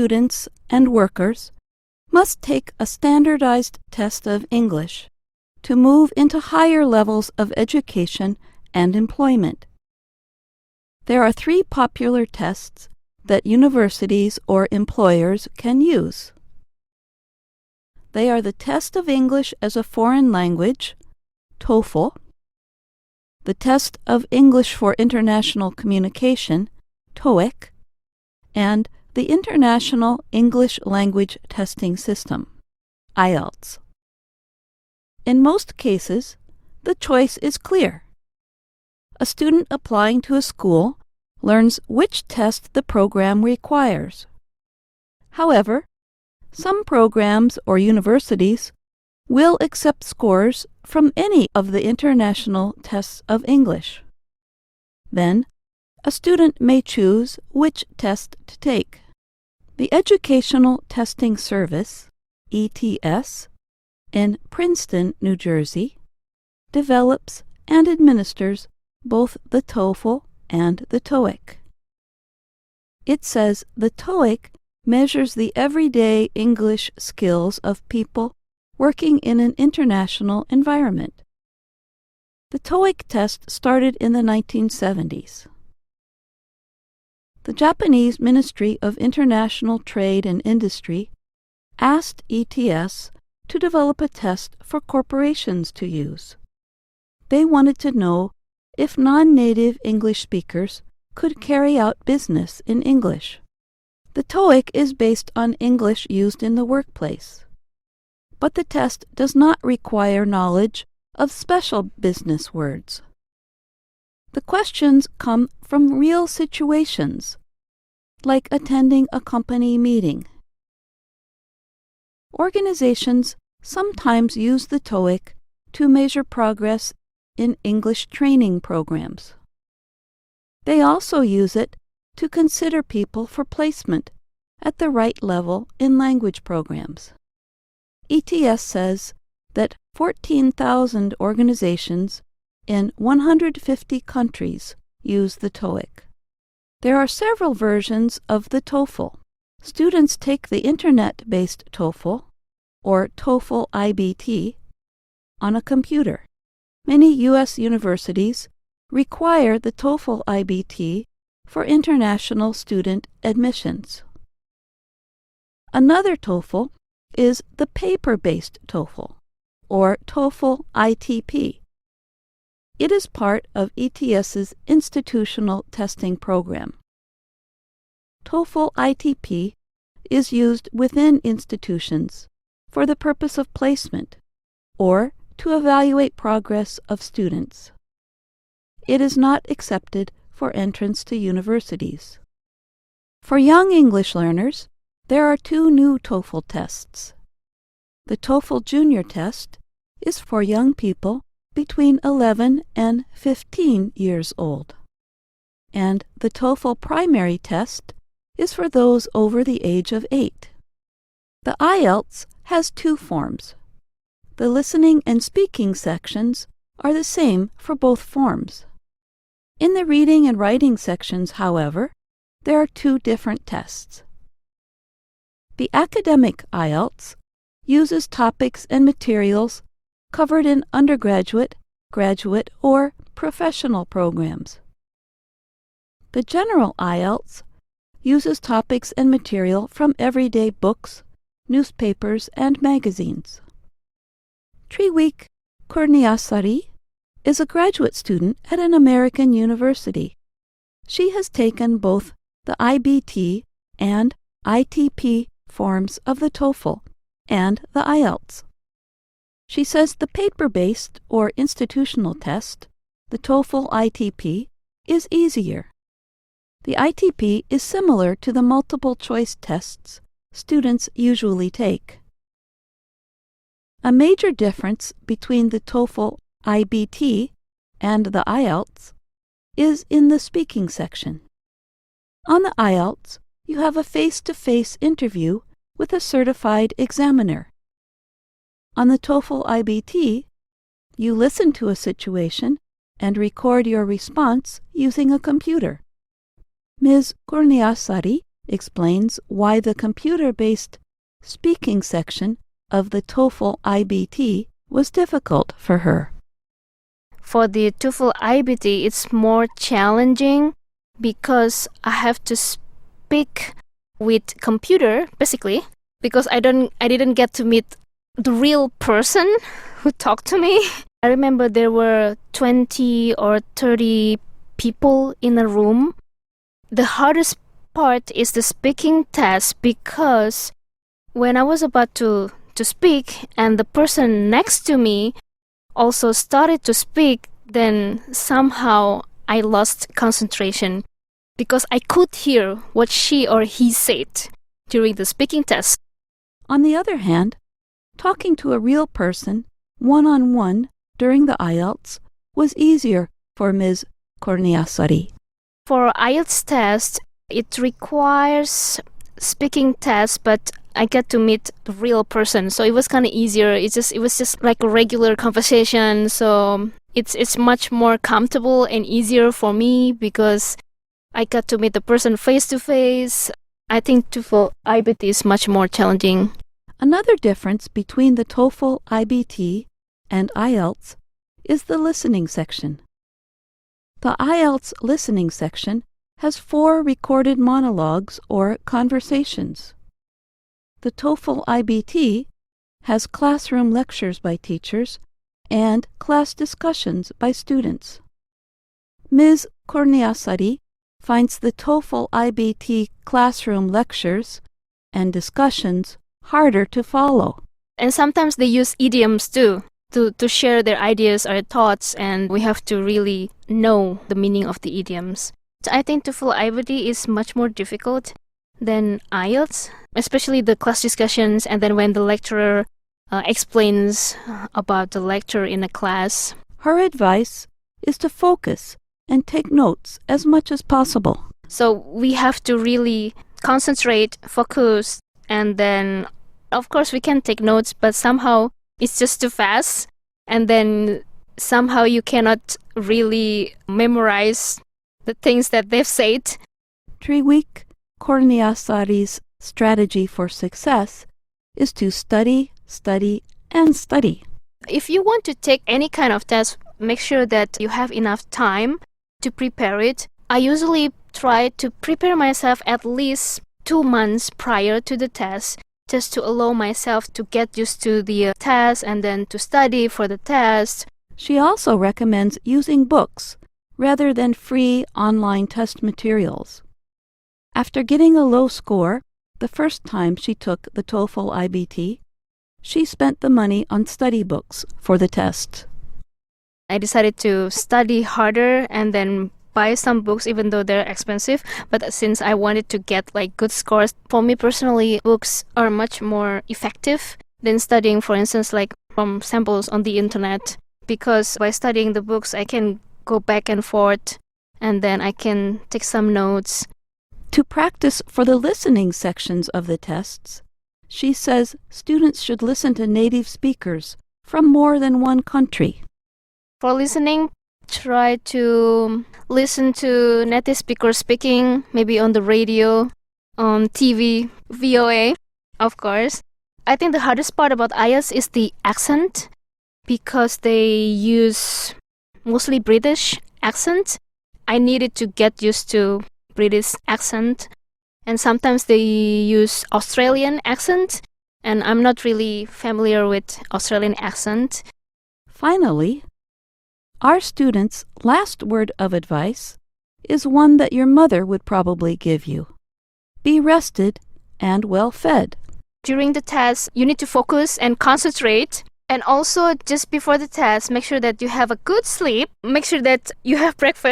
students and workers must take a standardized test of English to move into higher levels of education and employment. There are 3 popular tests that universities or employers can use. They are the Test of English as a Foreign Language, TOEFL, the Test of English for International Communication, TOEIC, and the International English Language Testing System, IELTS. In most cases, the choice is clear. A student applying to a school learns which test the program requires. However, some programs or universities will accept scores from any of the international tests of English. Then, a student may choose which test to take. The Educational Testing Service, ETS, in Princeton, New Jersey, develops and administers both the TOEFL and the TOEIC. It says the TOEIC measures the everyday English skills of people working in an international environment. The TOEIC test started in the 1970s. The Japanese Ministry of International Trade and Industry asked ETS to develop a test for corporations to use. They wanted to know if non-native English speakers could carry out business in English. The TOEIC is based on English used in the workplace, but the test does not require knowledge of special business words. The questions come from real situations, like attending a company meeting. Organizations sometimes use the TOEIC to measure progress in English training programs. They also use it to consider people for placement at the right level in language programs. ETS says that 14,000 organizations in 150 countries use the TOEIC. There are several versions of the TOEFL. Students take the Internet-based TOEFL, or TOEFL IBT, on a computer. Many U.S. universities require the TOEFL IBT for international student admissions. Another TOEFL is the paper-based TOEFL, or TOEFL ITP. It is part of ETS's institutional testing program. TOEFL ITP is used within institutions for the purpose of placement or to evaluate progress of students. It is not accepted for entrance to universities. For young English learners, there are 2 new TOEFL tests. The TOEFL Junior Test is for young people between 11 and 15 years old, and the TOEFL Primary Test is for those over the age of 8. The IELTS has 2 forms. The listening and speaking sections are the same for both forms. In the reading and writing sections, however, there are 2 different tests. The academic IELTS uses topics and materials covered in undergraduate, graduate, or professional programs. The general IELTS uses topics and material from everyday books, newspapers, and magazines. Triweek Kurniasari is a graduate student at an American university. She has taken both the IBT and ITP forms of the TOEFL and the IELTS. She says the paper-based or institutional test, the TOEFL ITP, is easier. The ITP is similar to the multiple-choice tests students usually take. A major difference between the TOEFL IBT and the IELTS is in the speaking section. On the IELTS, you have a face-to-face interview with a certified examiner. On the TOEFL IBT, you listen to a situation and record your response using a computer. Ms. Kurniasari explains why the computer-based speaking section of the TOEFL IBT was difficult for her. For the TOEFL IBT, it's more challenging because I have to speak with computer, basically, because I didn't get to meet the real person who talked to me. I remember there were 20 or 30 people in a room. The hardest part is the speaking test, because when I was about to speak and the person next to me also started to speak, then somehow I lost concentration because I could hear what she or he said during the speaking test. On the other hand, talking to a real person one-on-one during the IELTS was easier for Ms. Korniasari. For IELTS test, it requires speaking test, but I get to meet the real person, so it was kind of easier. It was just like a regular conversation, so it's much more comfortable and easier for me because I got to meet the person face to face. I think TOEFL IBT is much more challenging. Another difference between the TOEFL IBT and IELTS is the listening section. The IELTS listening section has 4 recorded monologues or conversations. The TOEFL IBT has classroom lectures by teachers and class discussions by students. Ms. Korniasari finds the TOEFL IBT classroom lectures and discussions harder to follow. And sometimes they use idioms too to share their ideas or thoughts, and we have to really know the meaning of the idioms. So I think TOEFL IBT is much more difficult than IELTS, especially the class discussions and then when the lecturer explains about the lecture in a class. Her advice is to focus and take notes as much as possible. So we have to really concentrate, focus, and then of course we can take notes, but somehow it's just too fast, and then somehow you cannot really memorize the things that they've said. TOEIC Korniasari's strategy for success is to study, study, and study. If you want to take any kind of test, make sure that you have enough time to prepare it. I usually try to prepare myself at least 2 months prior to the test, just to allow myself to get used to the test and then to study for the test. She also recommends using books rather than free online test materials. After getting a low score the first time she took the TOEFL IBT, she spent the money on study books for the test. I decided to study harder and then buy some books, even though they're expensive. But since I wanted to get like good scores, for me personally, books are much more effective than studying, for instance, like from samples on the internet. Because by studying the books, I can go back and forth, and then I can take some notes. To practice for the listening sections of the tests, she says students should listen to native speakers from more than one country. For listening, try to listen to native speakers speaking, maybe on the radio, on TV, VOA, of course. I think the hardest part about IELTS is the accent, because they use mostly British accent. I needed to get used to British accent, and sometimes they use Australian accent, and I'm not really familiar with Australian accent. Finally, our students' last word of advice is one that your mother would probably give you. Be rested and well fed. During the test, you need to focus and concentrate. And also, just before the test, make sure that you have a good sleep. Make sure that you have breakfast.